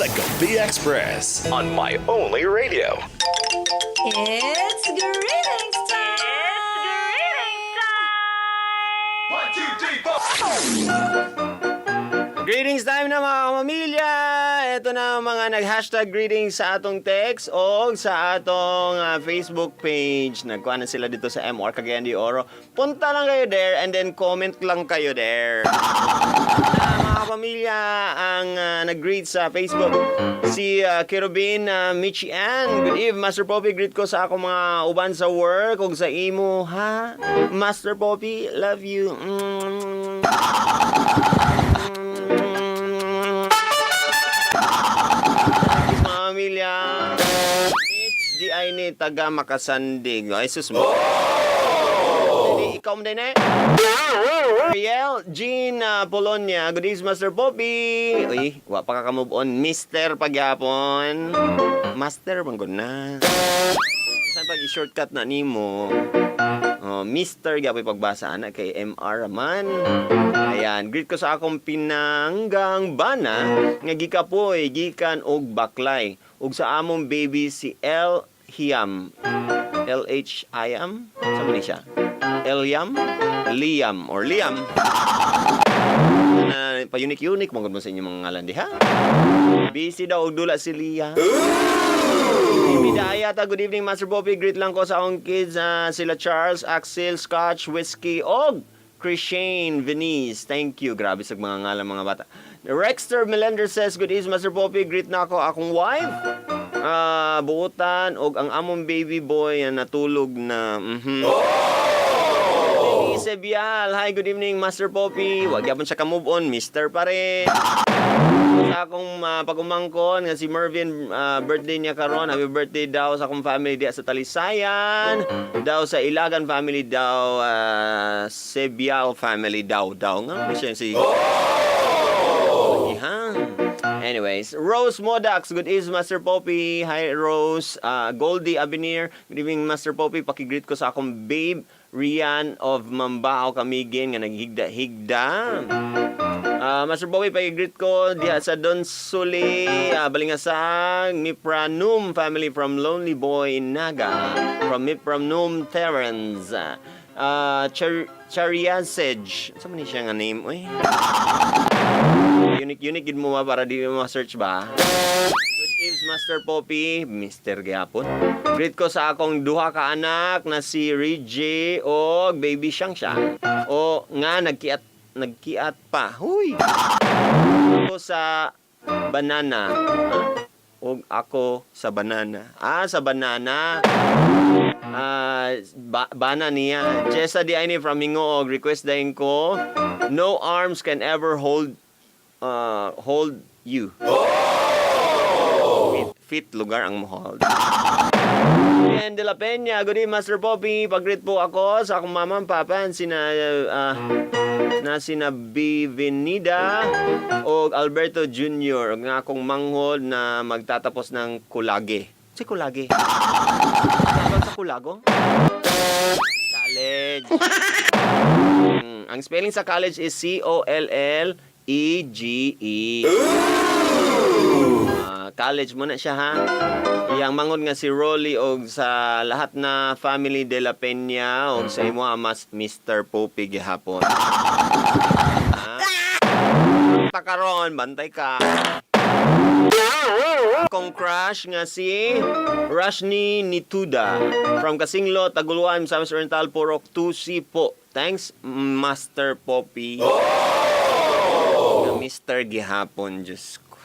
The Gabi Express on My Only Radio. It's greetings time! One, two, three, four. Greetings time na mga kamamilya! Ito na mga nag-hashtag greetings sa atong text o sa atong Facebook page. Nagkuha na sila dito sa MR Cagayan de Oro. Punta lang kayo there and then comment lang kayo there. Mga kapamilya ang nag-greet sa Facebook. Si Kerubin Michi Ann. Good evening, Master Poppy. Greet ko sa akong mga uban sa work o sa imo, ha? Master Poppy, love you. Pamilya HDI ni taga Makasandig. Ay, sus mo. Ikaw mo din eh. Riel Jean Polonia. Good evening, Master Poppy. Uy, wa pa ka move on. Mister pagyapon. Master, manggod na. Saan pag i-shortcut na nimo? Mr. Gapoy pagbasa na kay MR man. Ayan, greet ko sa akong pinanggang bana nga gikapoy gikan og baklay ug sa among baby si El Hiam. LH Iam? Saan ni siya? Eliam? Liam or Liam. Pa-unique-unique mong mo sa inyong mga ngalan di ha? Busy daw og dula si Lia. Bidayata, good evening Master Poppy. Greet lang ko sa akong kids sila Charles, Axel, Scotch, Whiskey, og Christian, Venice. Thank you. Grabe sa mga ngalan mga bata. Rexter Melender says, good evening Master Poppy. Greet na ako akong wife. Buutan og ang among baby boy natulog na. Sebial. Hi, good evening Master Poppy. Wag yapon siya ka-move on, Mister pa rin. Sa akong pag-umangkon nga si Mervin, birthday niya karon. Happy birthday daw sa akong family diya sa Talisayan. Daw sa Ilagan family daw, Sebial family daw. Nga siya si Anyways, Rose Modax, good evening Master Poppy. Hi Rose. Goldie Avenir, good evening Master Poppy. Pakigreet ko sa akong babe Rian of Mambao Kamigin nga naghigda-higda. Master Poppy, pakigreet ko diha sa Don Suli, Balingasang, Mipranum family from Lonely Boy Naga, from Mipranum Terrence. Chariasage. Saan man siya nga name? Uy. Unique mo ba para di mo ma-search ba? Good evening, Master Poppy. Mr. Gapon. Greet ko sa akong duha ka anak na si Reggie o baby Shang. O nga, nagkiat pa. Huy! Ako sa banana. O ako sa banana. Sa banana. Bana niya. Jessa di ay ni from Hingoog. Request dahin ko. No arms can ever hold you. Fit lugar ang hold. And De La Peña, good evening Master Poppy. Pag-greet po ako sa akong mama and papa sina Bivenida o Alberto Jr. Nga akong manghod na magtatapos ng kulage. Si kulage? Tawag sa kulago? College. Ang spelling sa college is COLLEGE. College mo na siya ha. Yang mangod nga si Rolly og sa lahat na family De La Peña og sa imo mas Mr. Poppy gihapon. Takaron, bantay ka. Akong crush nga si Rashni Nituda from Kasinglot, Taguluan, Misamis Oriental, Purok 2C po. Thanks, Master Poppy. Mr. Gihapon, Diyos ko.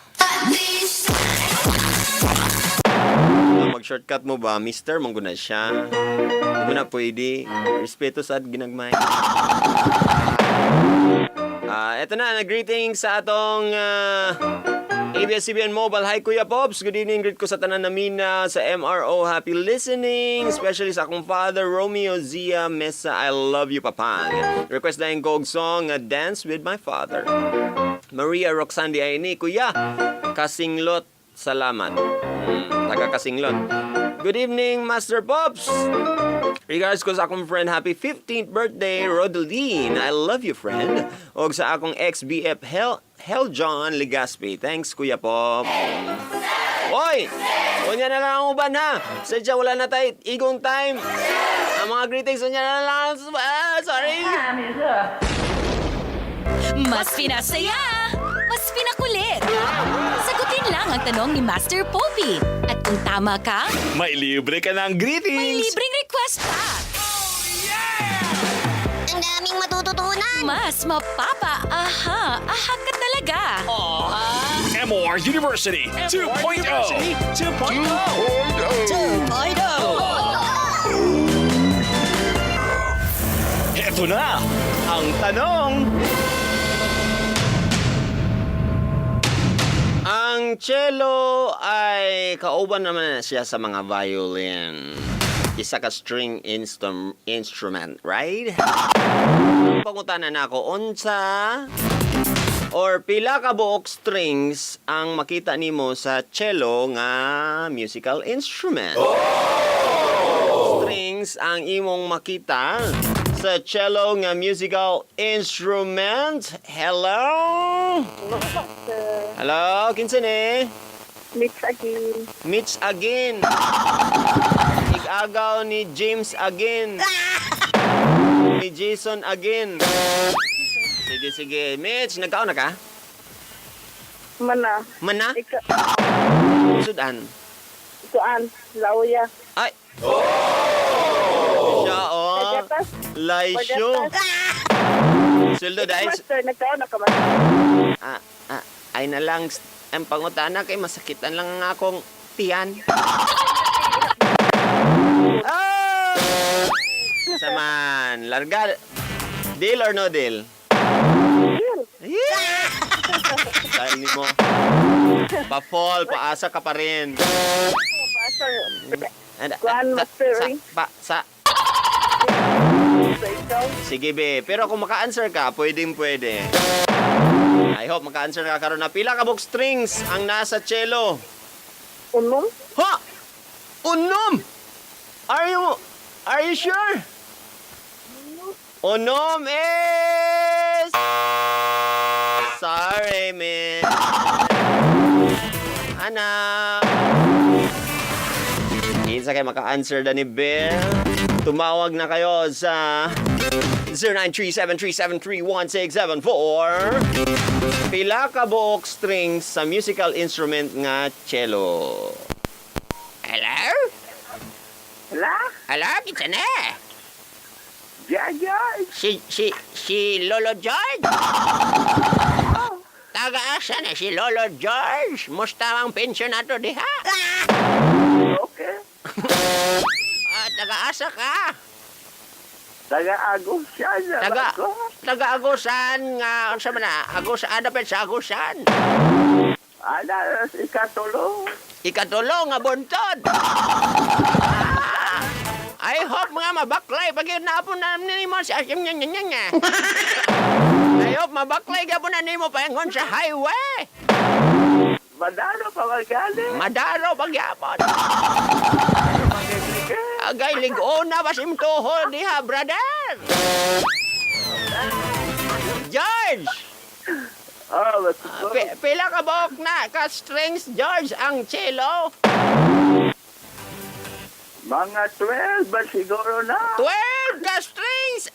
Mag-shortcut mo ba, Mr. Mangguna siya. Hindi na pwede. Respeto sa ginagmay. Eto na, nag-greeting sa atong ABS-CBN Mobile. Hi, Kuya Pops. Good evening. Greet ko sa tanan namin sa MRO. Happy listening. Especially sa akong father, Romeo Zia Mesa. I love you, Papang. Request na yung kog song, Dance with My Father. Maria Roxanne Aini. Kuya, Kasinglot. Salamat. Taga Kasinglot. Good evening, Master Pops. Regards ko sa akong friend, happy 15th birthday, Rodeline. I love you, friend. O sa akong ex-BF, Hell John Legaspi. Thanks, Kuya Pop. Hoy! Unya na lang ang uban ha. Sadya wala na tayo igong time. Ang mga greetings unya na lang. Sorry. Mas pinasaya, mas pinakulit. Sagutin lang ang tanong ni Master Poppy. At kung tama ka, May libre ka ng greetings. may libreng request pa. Ang daming matututunan. Mas aha ka talaga. MOR University 2.0. 2.0. Ito na ang tanong. Ang cello ay kauban naman na siya sa mga violin. Isa ka string instrument, right? Ang pangutanan nako unsa or pila ka buok strings ang makita nimo sa cello nga musical instrument. Strings ang imong makita sa cello nga musical instrument. Hello? Hello, kinsa ni? Mix again. Mitch again. Ig-agaw ni James again. Ni Jason again. Sige. Mitch, nagkaon na ka? Mana. Mana? Sudan. Ikuan. Lauya. Ay. Siya, oh. Pagkatas. Laisyo. Suldo dahil... Master, nagkaon na ka ba? Ay na lang, ang pangutana kay masakitan lang ang akong tiyan. Ah! Saman, larga. Deal or no deal? Yeah! Dahil ni mo. Pa-fall, paasa ka pa rin. Master. And, Kuan, master, eh. sa, So, ikaw. sige be, pero kung maka-answer ka, pwede. I hope maka-answer ka karon na pila ka book strings ang nasa cello. Unong? Ha? Unom! Are you sure? Unom is... Sorry, man. Anak. Isa kayo maka-answer na ni Bill. Tumawag na kayo sa 0937-373-1674. Pila ka buok strings sa musical instrument nga cello. Hello? Hala? Hello, kita na. Jaja. Si Lolo George? Taga-asa na si Lolo George. Musta ang pensyon nato diha? Okay. Taga-asa ka? Taga-agos siya na. Taga-agusan nga. Sa mana? Agusan, dapat sa agusan. Ana, ikatulo. Ikatulong nga buntod. I hope mga mabaklay pag yun na po na nimo sa asim niya. I hope mabaklay ka po na nimo paingon sa highway. Madano pa magaling. Madaro pagyapon. Agay ligo na basimtuhol diha, brother. George! Oh, matuto. Pila ka buok na ka strings, George, ang cello? Mga 12 ba siguro na? 12 ka strings!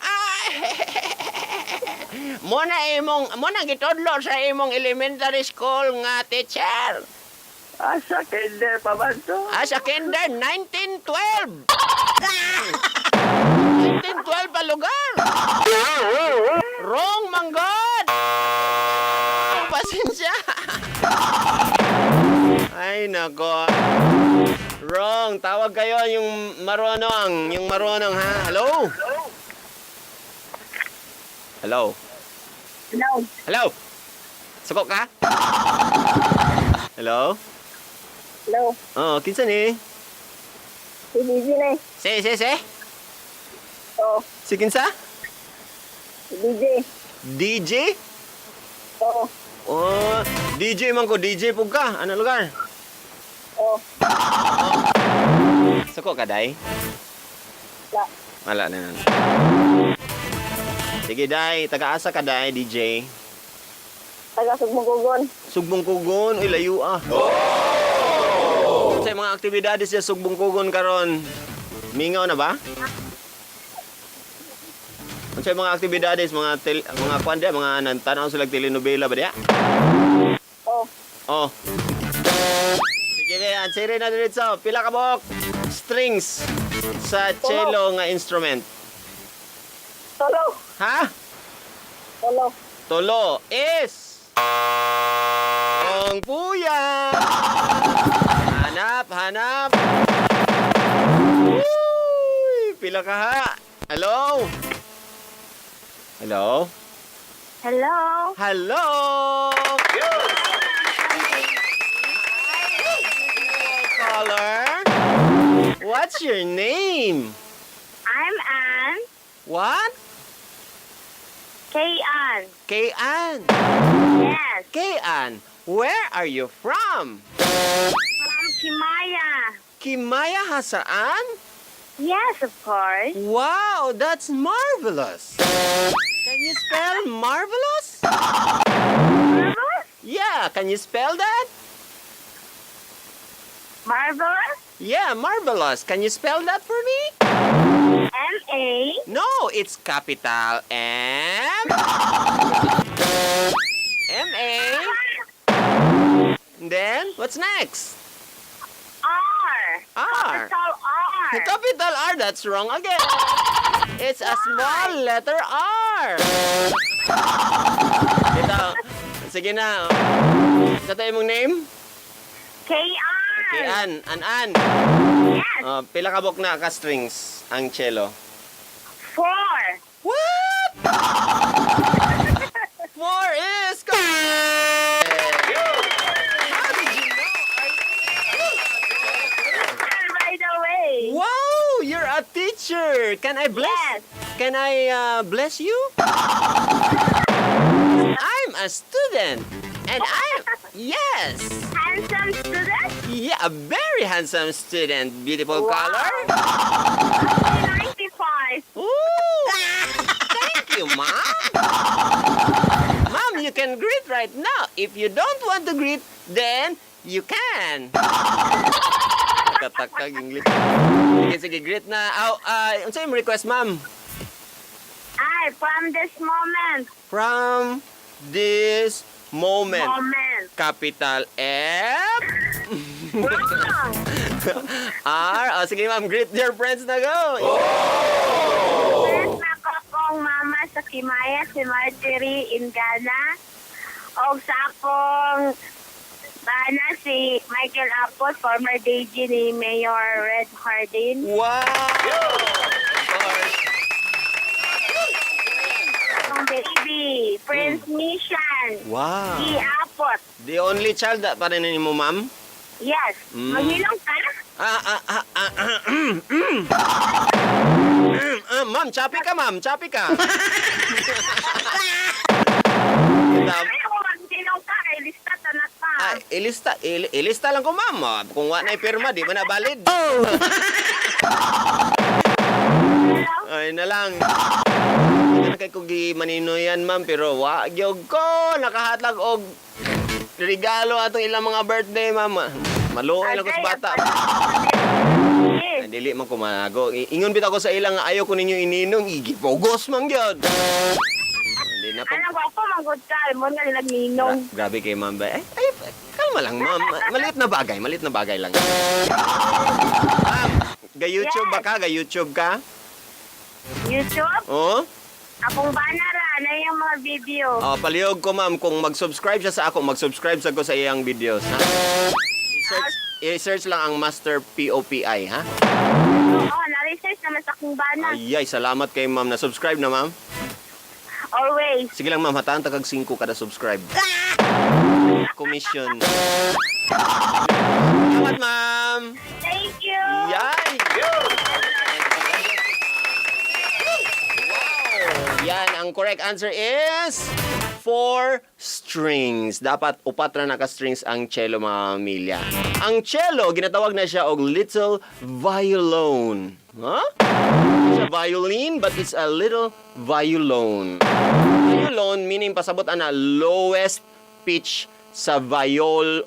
Muna gitudlo sa imong elementary school nga teacher. Asa kinder pa ba to? Sa kinder, 1912. 1912 pa lugar. Wrong, manggod. Pasensya. Ay, nako. Wrong. Tawag kayo yung marunong. Yung marunong, ha? Hello? Hello? No. Hello? Suko ka? Hello? Hello. Oh, kinsa ni? Si DJ na eh. Se. Oo. Si kinsa? Si DJ. DJ? Oo. Oh, DJ man ko. DJ pug ka. Ano lugar? Oo. Suko ka, day? La. Wala na nun. Sige, day. Taga-asa ka, day, DJ. Taga Sugmugugon. Sugbong kugon. Uy, layo ah. mga aktibidades sa Sugbungkugon karon? Mingaw na ba? Unsay mga aktibidades, mga kuan dia, mga nantanaw sila telenovela ba dia? Oh. Oh. Sige kaya, answerin na dito. Pila ka buok strings sa cello nga instrument? Tolo. Ha? Tolo. Tolo is ang puya. Hanap. Uy, pila ka ha? Hello? Hello. Hello? Caller? What's your name? I'm Ann. What? Kay-Ann. Kay-Ann. Yes. Kay-Ann, where are you from? From Kimaya. Kimaya Hasaan? Yes, of course. Wow, that's marvelous. Can you spell marvelous? Marvelous? Yeah, can you spell that? Marvelous? Yeah, marvelous. Can you spell that for me? M-A. No, it's capital M. M-A. Then, what's next? R. R. Capital R. Capital R, that's wrong again. It's a small letter R. Ito, sige na. Sa tayo mong name? K-R. Okay, An. Yes. Pila ka buok na ka strings ang cello? 4. What? 4 is correct. How did you know? By the way. Wow, you're a teacher. Can I bless? Yes. Can I bless you? I'm a student, and yes, Handsome student. yeah, a very handsome student. Beautiful Wow. color. 95. Ooh, thank you, Mom. Mom, you can greet right now. If you don't want to greet, then you can. Katakag English. Sige, greet na. Unsa yung request, Ma'am? From this moment. From this moment. Capital F. Wrong. R. Sige, Ma'am, greet your friends na go. Friends na ko kong mama sa Kimaya, si Marjorie Ingana. O sa akong bana si Michael Apos, former DG ni Mayor Red Hardin. Wow! Of course. Ang baby, Prince Mishan. Wow. Si Apos. The only child pa rin mo, Ma'am? Yes. Maghilong ka? Ma'am, choppy ka, Ma'am. Choppy ka. Ay, kung maghilong ka, kay lista tanat pa. Ilista lang ko, Ma'am. Kung wala na pirma, di ba na valid? Ay na lang. Hindi na kay kong manino yan, Ma'am. Pero wag yog ko. Nakahatag og regalo atong ilang mga birthday, Ma'am. Maluoy lang ko sa bata. Ay, dili man kumago. Ingon bitaw ko sa ilang nga ayaw ko ninyo ininong. Igipogos man gyud. Hindi na pa. Alam ko ako, manggod ka. Mo nga nilang ninong. Grabe kay Ma'am. Ay, kalma lang, Ma'am. Maliit na bagay lang. Ma'am, ga-YouTube ba ka? Ga-YouTube ka? YouTube? Oh? Akong banara na yung mga video. Palihog ko, Ma'am. Kung mag-subscribe siya sa ako, mag-subscribe sa ko sa iyang videos, ha? I-search lang ang Master POPI, ha? Oo, na-research naman sa akong bana. Ay, salamat kay Ma'am. Na-subscribe na, Ma'am? Always. Sige lang, Ma'am. Hataan tagag 5 kada subscribe. Commission. Salamat, Ma'am. Thank you. Yay! Wow! Yan, ang correct answer is 4 strings. Dapat upat na naka-strings ang cello, mga milya. Ang cello, ginatawag na siya og little violin. Huh? It's a violin, but it's a little violin. Violin meaning pasabot ana lowest pitch sa viol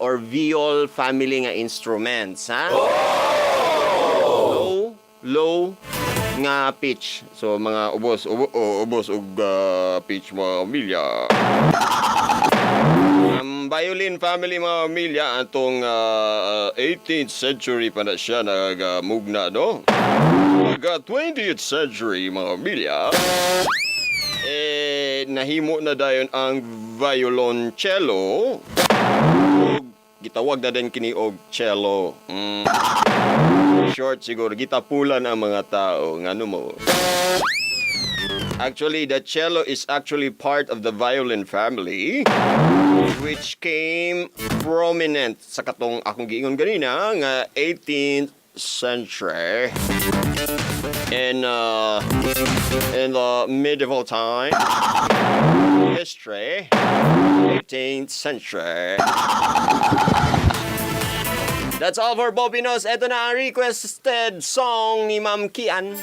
family nga instruments, ha? Low nga pitch. So mga ubos ug pitch mga milya. Violin family mga milya atong 18th century pa na siya nagamugna, no? Mga 20th century mga milya. Nahimo na dayon ang violoncello. Gitawag na din kini og cello. Short siguro, gitapulan ang mga tao. Ngano mo? Actually, the cello is actually part of the violin family, which came prominent sa katong akong giingon ganina nga 18th century. In the medieval time history, 18th century. That's all for Bopinos. Ito na ang requested song ni Ma'am Kian.